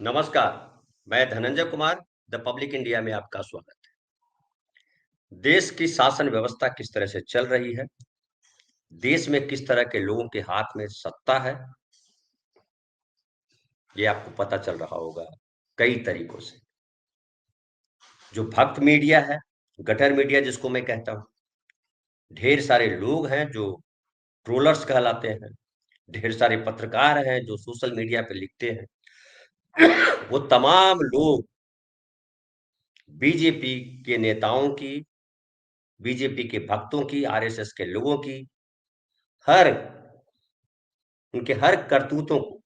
नमस्कार। मैं Dhananjay Kumar the public India में आपका स्वागत है। देश की शासन व्यवस्था किस तरह से चल रही है, देश में किस तरह के लोगों के हाथ में सत्ता है, ये आपको पता चल रहा होगा कई तरीकों से। जो भक्त मीडिया है, गटर मीडिया जिसको मैं कहता हूँ, ढेर सारे लोग हैं जो ट्रोलर्स कहलाते हैं, ढेर सारे पत्रकार हैं जो सोशल मीडिया पे लिखते हैं। वो तमाम लोग बीजेपी के नेताओं की, बीजेपी के भक्तों की, आरएसएस के लोगों की, हर उनके हर करतूतों को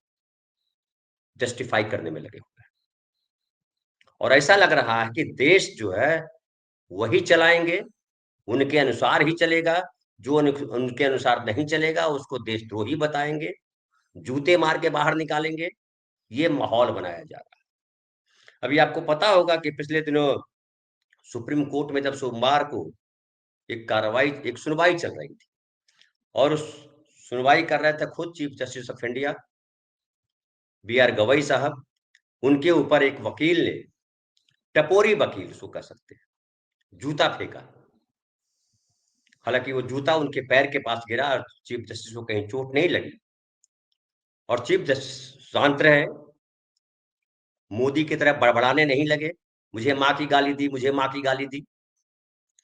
जस्टिफाई करने में लगे हुए हैं। और ऐसा लग रहा है कि देश जो है वही चलाएंगे, उनके अनुसार ही चलेगा। जो उनके अनुसार नहीं चलेगा उसको देशद्रोही बताएंगे, जूते मार के बाहर निकालेंगे। ये माहौल बनाया जा रहा है। अभी आपको पता होगा कि पिछले दिनों सुप्रीम कोर्ट में जब सोमवार को एक सुनवाई चल रही थी, और उस सुनवाई कर रहे थे खुद chief justice of India B R Gavai साहब। उनके ऊपर एक वकील ने, टपोरी वकील उसको कह सकते हैं, जूता फेंका। हालांकि वो जूता उनके पैर के पास गिरा और चीफ जस्टिस को कहीं चोट नहीं लगी। और चीफ जस्टिस शांत रहे, मोदी की तरह बड़बड़ाने नहीं लगे। मुझे माँ की गाली दी, मुझे माँ की गाली दी।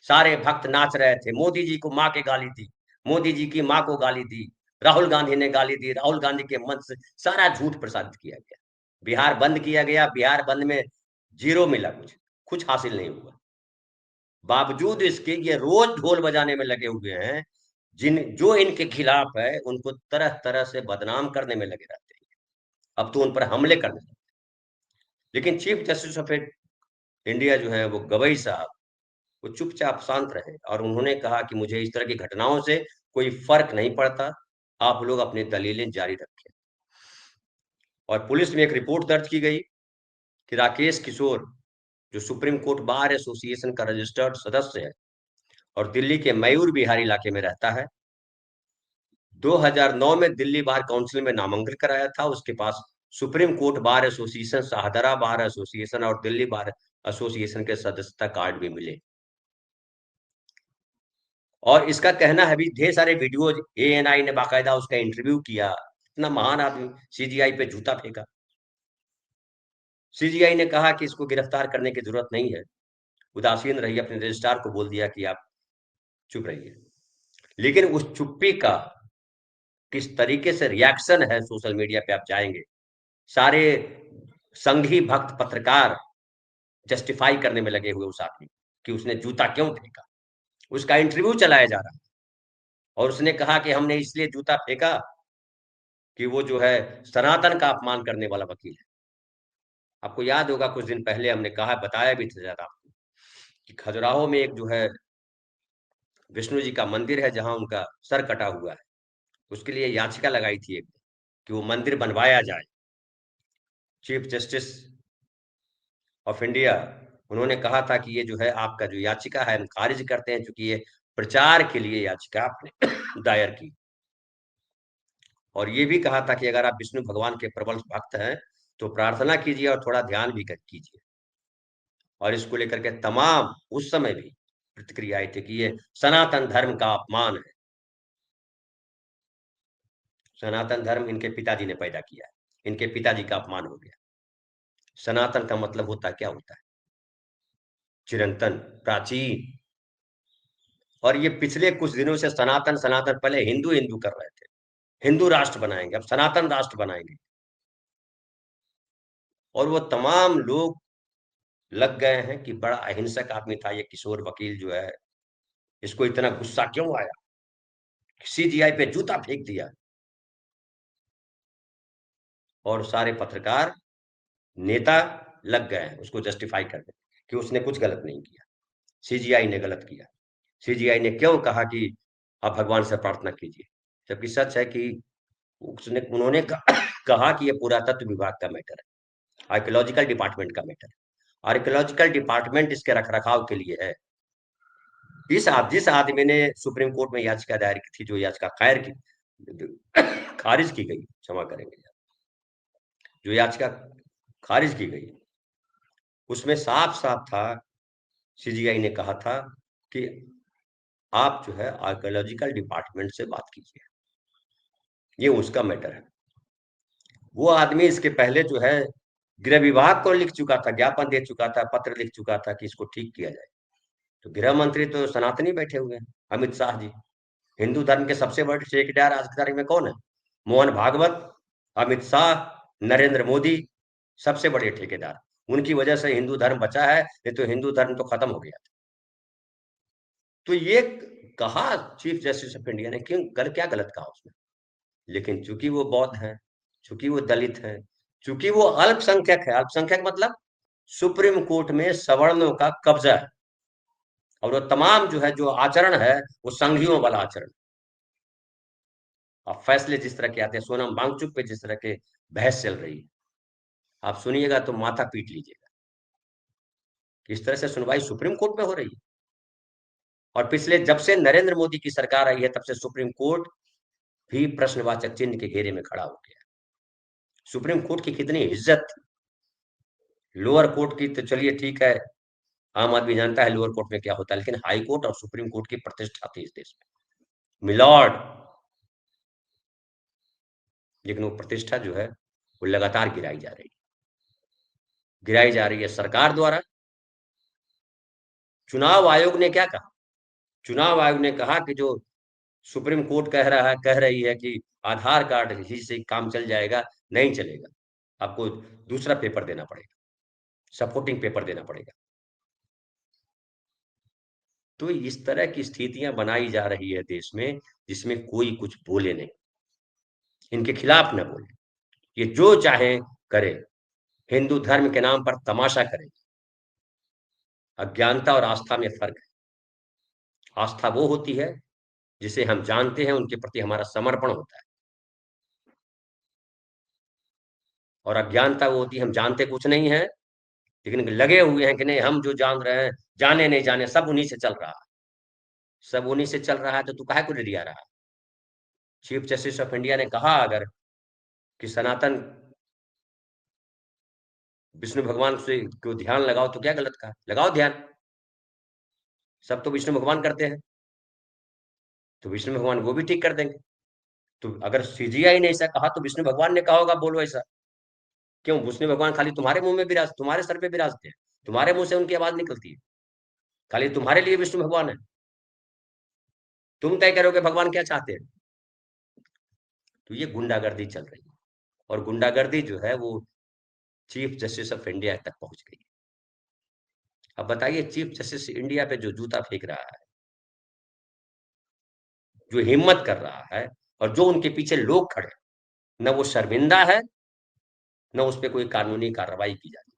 सारे भक्त नाच रहे थे, मोदी जी को माँ के गाली दी, मोदी जी की माँ को गाली दी, राहुल गांधी ने गाली दी, राहुल गांधी के मंच से सारा झूठ प्रसारित किया गया। बिहार बंद किया गया, बिहार बंद में जीरो मिला, कुछ हासिल नहीं हुआ। बावजूद इसके ये रोज ढोल बजाने में लगे हुए हैं। जो इनके खिलाफ है उनको तरह तरह से बदनाम करने में लगे रहते हैं। अब तो उन पर हमले करने लगे। लेकिन चीफ जस्टिस ऑफ इंडिया जो है वो गवई साहब, वो चुपचाप शांत रहे और उन्होंने कहा कि मुझे इस तरह की घटनाओं से कोई फर्क नहीं पड़ता, आप लोग अपनी दलीलें जारी रखें। और पुलिस में एक रिपोर्ट दर्ज की गई कि राकेश किशोर, जो सुप्रीम कोर्ट बार एसोसिएशन का रजिस्टर्ड सदस्य है और दिल्ली के मयूर बिहार इलाके में रहता है, 2009 में दिल्ली बार काउंसिल में नामांकन कराया था। उसके पास supreme court bar association, Shahdara bar association और दिल्ली बार एसोसिएशन के सदस्यता कार्ड भी मिले। और इसका कहना है भी, ढेर सारे वीडियोज, एएनआई ने बाकायदा उसका इंटरव्यू किया। इतना महान आदमी सीजीआई पे जूता फेंका। सीजीआई ने कहा कि इसको गिरफ्तार करने की जरूरत नहीं है, उदासीन रही, अपने रजिस्ट्रार को बोल दिया कि आप चुप रहिए। लेकिन उस चुप्पी का किस तरीके से रिएक्शन है सोशल मीडिया पे, आप जाएंगे, सारे संघी भक्त पत्रकार जस्टिफाई करने में लगे हुए उस आदमी कि उसने जूता क्यों फेंका। उसका इंटरव्यू चलाया जा रहा है और उसने कहा कि हमने इसलिए जूता फेंका कि वो जो है सनातन का अपमान करने वाला वकील है। आपको याद होगा कुछ दिन पहले हमने कहा, बताया भी था ज्यादा आपको, कि खजुराहो में एक जो है विष्णु जी का मंदिर है जहां उनका सर कटा हुआ है। उसके लिए याचिका लगाई थी एक, कि वो मंदिर बनवाया जाए। चीफ जस्टिस ऑफ इंडिया, उन्होंने कहा था कि ये जो है आपका जो याचिका है हम खारिज करते हैं, क्योंकि ये प्रचार के लिए याचिका आपने दायर की। और ये भी कहा था कि अगर आप विष्णु भगवान के प्रबल भक्त हैं तो प्रार्थना कीजिए और थोड़ा ध्यान भी कीजिए। और इसको लेकर के तमाम उस समय भी प्रतिक्रियाएं थी कि ये सनातन धर्म का अपमान है। सनातन धर्म इनके पिताजी ने पैदा किया है, इनके पिताजी का अपमान हो गया। सनातन का मतलब होता क्या होता है? चिरंतन, प्राचीन। और ये पिछले कुछ दिनों से सनातन सनातन, पहले हिंदू हिंदू कर रहे थे, हिंदू राष्ट्र बनाएंगे, अब सनातन राष्ट्र बनाएंगे। और वो तमाम लोग लग गए हैं कि बड़ा अहिंसक आदमी था ये किशोर वकील जो है, इसको इतना गुस्सा क्यों आया, सीजीआई पे जूता फेंक दिया। और सारे पत्रकार, नेता लग गए हैं उसको जस्टिफाई करने कि उसने कुछ गलत नहीं किया, सीजीआई ने गलत किया। सीजीआई ने क्यों कहा कि आप भगवान से प्रार्थना कीजिए, जबकि सच है कि उसने उन्होंने कहा कि ये पुरातत्व विभाग का मैटर है, आर्कियोलॉजिकल डिपार्टमेंट का मैटर है। आर्कियोलॉजिकल डिपार्टमेंट इसके रखरखाव के लिए है। जिस आदमी ने सुप्रीम कोर्ट में याचिका दायर की थी, जो याचिका खारिज की गई, क्षमा करेंगे, जो याचिका खारिज की गई। उसमें साफ-साफ था, सीजीआई ने कहा था कि आप जो है आर्कियोलॉजिकल डिपार्टमेंट से बात कीजिए, ये उसका मैटर है। वो आदमी इसके पहले जो है गृह विभाग को लिख चुका था, ज्ञापन दे चुका था, पत्र लिख चुका था कि इसको ठीक किया जाए। तो गृह मंत्री तो सनातनी बैठे हुए हैं, अमित शाह जी। हिंदू धर्म के सबसे बड़े ठेकेदार आज की तारीख में कौन है? मोहन भागवत, अमित शाह, नरेंद्र मोदी, सबसे बड़े ठेकेदार। उनकी वजह से हिंदू धर्म बचा है, नहीं तो हिंदू धर्म तो खत्म हो गया था। तो ये कहा चीफ जस्टिस ऑफ इंडिया ने, क्यों क्या गलत कहा उसने? लेकिन चूंकि वो बौद्ध हैं, चूंकि वो दलित हैं, चूंकि वो अल्पसंख्यक है, अल्पसंख्यक मतलब सुप्रीम कोर्ट में सवर्णों का कब्जा है, और वो तमाम जो है जो आचरण है वो संघियों वाला आचरण। अब फैसले जिस तरह के आते हैं, सोनम वांगचुक पे जिस तरह के बहस चल रही है, आप सुनिएगा तो माथा पीट लीजिएगा। किस तरह से सुनवाई सुप्रीम कोर्ट में हो रही है। और पिछले जब से नरेंद्र मोदी की सरकार आई है तब से सुप्रीम कोर्ट भी प्रश्नवाचक चिन्ह के घेरे में खड़ा हो गया। सुप्रीम कोर्ट की कितनी इज्जत, लोअर कोर्ट की तो चलिए ठीक है, आम आदमी जानता है लोअर कोर्ट में क्या होता है, लेकिन हाई कोर्ट और सुप्रीम कोर्ट की प्रतिष्ठा थी इस देश में, मिलॉर्ड। लेकिन वो प्रतिष्ठा जो है वो लगातार गिराई जा रही है सरकार द्वारा। चुनाव आयोग ने क्या कहा? चुनाव आयोग ने कहा कि जो सुप्रीम कोर्ट कह रही है कि आधार कार्ड ही से काम चल जाएगा, नहीं चलेगा, आपको दूसरा पेपर देना पड़ेगा, सपोर्टिंग पेपर देना पड़ेगा। तो इस तरह की स्थितियां बनाई जा रही है देश में, जिसमें कोई कुछ बोले नहीं, इनके खिलाफ न बोले, ये जो चाहे करे, हिंदू धर्म के नाम पर तमाशा करे। अज्ञानता और आस्था में फर्क है। आस्था वो होती है जिसे हम जानते हैं, उनके प्रति हमारा समर्पण होता है, और अज्ञानता वो होती है हम जानते कुछ नहीं है, लेकिन लगे हुए हैं कि नहीं हम जो जान रहे हैं, जाने नहीं जाने सब उन्हीं से चल रहा है, सब उन्हीं से चल रहा है, तो तू काहे को डरिया रहा है? चीफ जस्टिस ऑफ इंडिया ने कहा अगर कि सनातन विष्णु भगवान से को ध्यान लगाओ, तो क्या गलत कहा? लगाओ ध्यान, सब तो विष्णु भगवान करते हैं, तो विष्णु भगवान वो भी ठीक कर देंगे। तो अगर सीजीआई ने ऐसा कहा तो विष्णु भगवान ने कहा होगा बोलो ऐसा। क्यों विष्णु भगवान खाली तुम्हारे मुंह में विराज, तुम्हारे सर पे विराजते हैं, तुम्हारे मुंह से उनकी आवाज निकलती है, खाली तुम्हारे लिए विष्णु भगवान है, तुम तय करोगे भगवान क्या चाहते हैं। तो ये गुंडागर्दी चल रही है, और गुंडागर्दी जो है वो चीफ जस्टिस ऑफ इंडिया तक पहुंच गई। अब बताइए, चीफ जस्टिस इंडिया पे जो जूता फेंक रहा है, जो हिम्मत कर रहा है, और जो उनके पीछे लोग खड़े, न वो शर्मिंदा है, न उस पर कोई कानूनी कार्रवाई की जाती,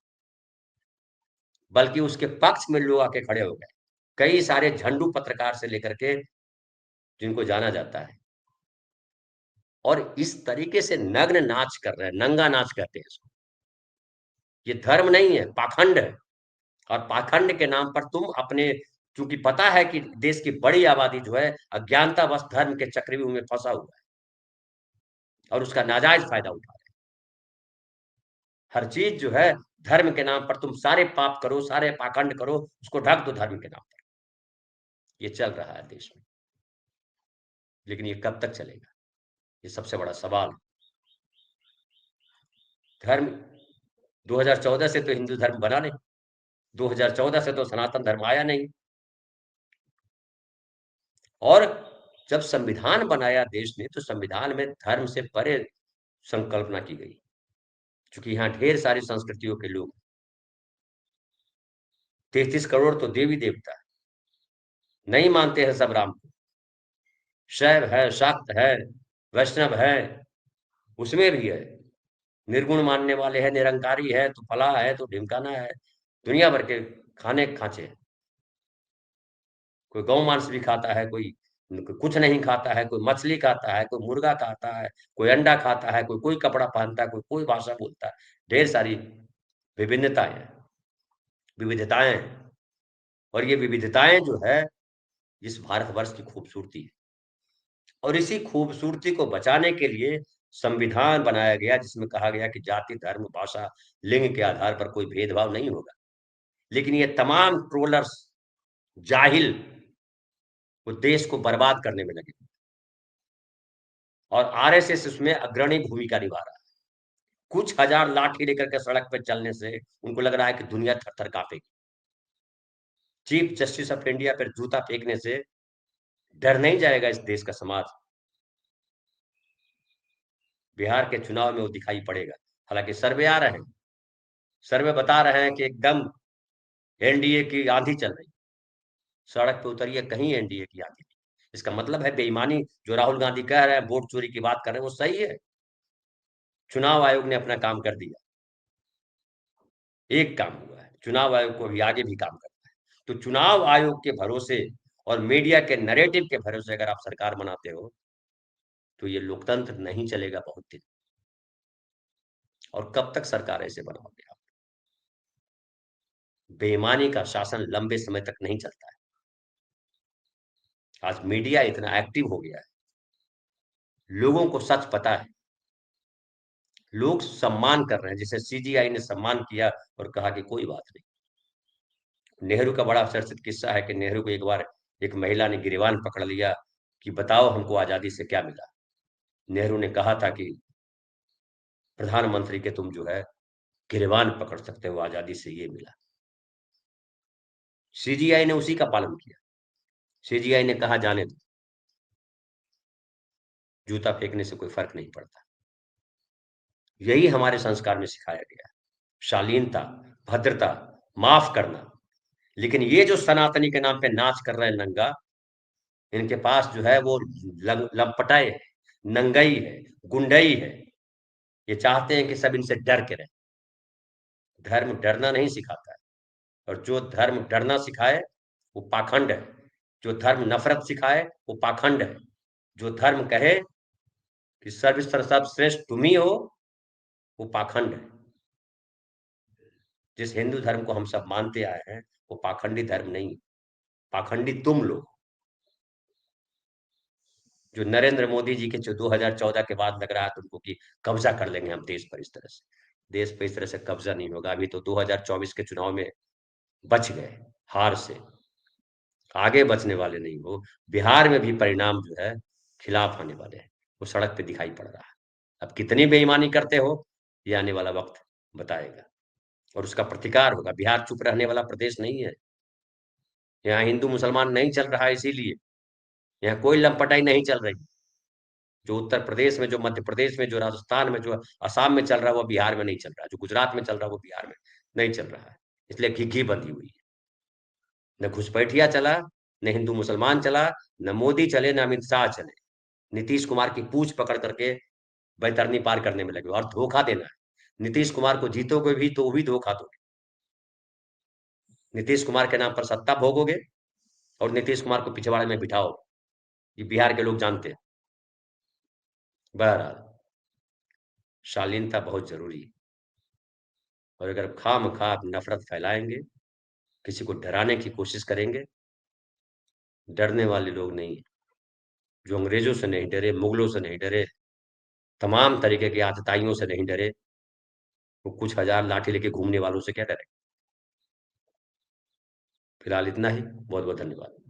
बल्कि उसके पक्ष में लोग आके खड़े हो गए। कई सारे झंडू पत्रकार से लेकर के जिनको जाना जाता है, और इस तरीके से नग्न नाच कर रहे हैं, नंगा नाच कहते हैं इसको। ये धर्म नहीं है, पाखंड है। और पाखंड के नाम पर तुम अपने, चूंकि पता है कि देश की बड़ी आबादी जो है अज्ञानतावश धर्म के चक्रव्यूह में फंसा हुआ है, और उसका नाजायज फायदा उठा रहे हैं। हर चीज जो है धर्म के नाम पर, तुम सारे पाप करो, सारे पाखंड करो, उसको ढक दो धर्म के नाम पर। ये चल रहा है देश में, लेकिन ये कब तक चलेगा, ये सबसे बड़ा सवाल है। धर्म 2014 से तो हिंदू धर्म बना नहीं, 2014 से तो सनातन धर्म आया नहीं। और जब संविधान बनाया देश ने, तो संविधान में धर्म से परे संकल्पना की गई, क्योंकि यहाँ ढेर सारी संस्कृतियों के लोग, 33 करोड़ तो देवी देवता है, नहीं मानते हैं सब राम को, शैव है, शाक्त है, वैष्णव है, उसमें भी है, निर्गुण मानने वाले हैं, निरंकारी है, तो फला है, तो ढिमकाना है, दुनिया भर के खाने खांचे हैं। कोई गौ मांस भी खाता है, कोई कुछ नहीं खाता है, कोई मछली खाता है, कोई मुर्गा खाता है, कोई अंडा खाता है, कोई कोई कपड़ा पहनता है, कोई कोई भाषा बोलता है। ढेर सारी विभिन्नताएं हैं, विविधताएं हैं। और ये विविधताएं जो है इस भारतवर्ष की खूबसूरती है, और इसी खूबसूरती को बचाने के लिए संविधान बनाया गया जिसमें कहा गया कि जाति, धर्म, भाषा, लिंग के आधार पर कोई भेदभाव नहीं होगा। लेकिन ये तमाम ट्रोलर्स, जाहिल, वो देश को बर्बाद करने में लगे और आरएसएस उसमें अग्रणी भूमिका निभा रहा है। कुछ हजार लाठी लेकर के सड़क पर चलने से उनको लग रहा है कि दुनिया थर-थर कांपेगी। चीफ जस्टिस ऑफ इंडिया पर जूता फेंकने से डर नहीं जाएगा इस देश का समाज। बिहार के चुनाव में वो दिखाई पड़ेगा। हालांकि सर्वे आ रहे हैं, सर्वे बता रहे हैं कि एकदम एनडीए की आंधी चल रही। सड़क पे उतरिए, कहीं एनडीए की आंधी नहीं। इसका मतलब है बेईमानी जो राहुल गांधी कह रहे हैं, वोट चोरी की बात कर रहे हैं, वो सही है। चुनाव आयोग ने अपना काम कर दिया। एक काम हुआ है, चुनाव आयोग को अभी आगे भी काम करना है। तो चुनाव आयोग के भरोसे और मीडिया के नैरेटिव के भरोसे अगर आप सरकार बनाते हो तो ये लोकतंत्र नहीं चलेगा बहुत दिन। और कब तक सरकार ऐसे बनाओगे आप? बेईमानी का शासन लंबे समय तक नहीं चलता है। आज मीडिया इतना एक्टिव हो गया है, लोगों को सच पता है, लोग सम्मान कर रहे हैं। जैसे सीजीआई ने सम्मान किया और कहा कि कोई बात नहीं। नेहरू का बड़ा चर्चित किस्सा है कि नेहरू को एक बार एक महिला ने गिरबान पकड़ लिया कि बताओ हमको आजादी से क्या मिला। नेहरू ने कहा था कि प्रधानमंत्री के तुम जो है गिरबान पकड़ सकते हो, आजादी से ये मिला। सीजीआई ने उसी का पालन किया। सीजीआई ने कहा जाने दो, जूता फेंकने से कोई फर्क नहीं पड़ता। यही हमारे संस्कार में सिखाया गया है, शालीनता, भद्रता, माफ करना। लेकिन ये जो सनातनी के नाम पे नाच कर रहे हैं नंगा, इनके पास जो है वो लंपटाई है, नंगई है, गुंडई है। ये चाहते हैं कि सब इनसे डर के रहे। धर्म डरना नहीं सिखाता है, और जो धर्म डरना सिखाए वो पाखंड है। जो धर्म नफरत सिखाए वो पाखंड है। जो धर्म कहे कि सर्वश्रेष्ठ तुम ही हो, वो पाखंड है। जिस हिंदू धर्म को हम सब मानते आए हैं वो पाखंडी धर्म नहीं, पाखंडी तुम लोग। जो नरेंद्र मोदी जी के जो 2014 के बाद लग रहा है तुमको कि कब्जा कर लेंगे हम देश पर, इस तरह से देश पर इस तरह से कब्जा नहीं होगा। अभी तो 2024 के चुनाव में बच गए हार से, आगे बचने वाले नहीं हो। बिहार में भी परिणाम जो है खिलाफ आने वाले हैं, वो सड़क पे दिखाई पड़ रहा है। अब कितनी बेईमानी करते हो ये आने वाला वक्त बताएगा, और उसका प्रतिकार होगा। बिहार चुप रहने वाला प्रदेश नहीं है। यहाँ हिंदू मुसलमान नहीं चल रहा है, इसीलिए यहाँ कोई लंपटाई नहीं चल रही। जो उत्तर प्रदेश में, जो मध्य प्रदेश में, जो राजस्थान में, जो असम में चल रहा है वो बिहार में नहीं चल रहा है। जो गुजरात में चल रहा है वो बिहार में नहीं चल रहा है। इसलिए घिघी बंधी हुई है। न घुसपैठिया चला, न हिंदू मुसलमान चला, न मोदी चले, न अमित शाह चले। नीतीश कुमार की पूंछ पकड़ करके बैतरनी पार करने में लगे और धोखा देना है। नीतीश कुमार को जीतोगे भी तो भी धोखा दोगे। नीतीश कुमार के नाम पर सत्ता भोगोगे और नीतीश कुमार को पिछवाड़े में बिठाओ। ये बिहार के लोग जानते हैं। बहरहाल शालीनता बहुत जरूरी है। और अगर खामखा आप नफरत फैलाएंगे, किसी को डराने की कोशिश करेंगे, डरने वाले लोग नहीं है। जो अंग्रेजों से नहीं डरे, मुगलों से नहीं डरे, तमाम तरीके के आतताइयों से नहीं डरे, वो कुछ हजार लाठी लेके घूमने वालों से क्या डरे। फिलहाल इतना ही। बहुत बहुत धन्यवाद।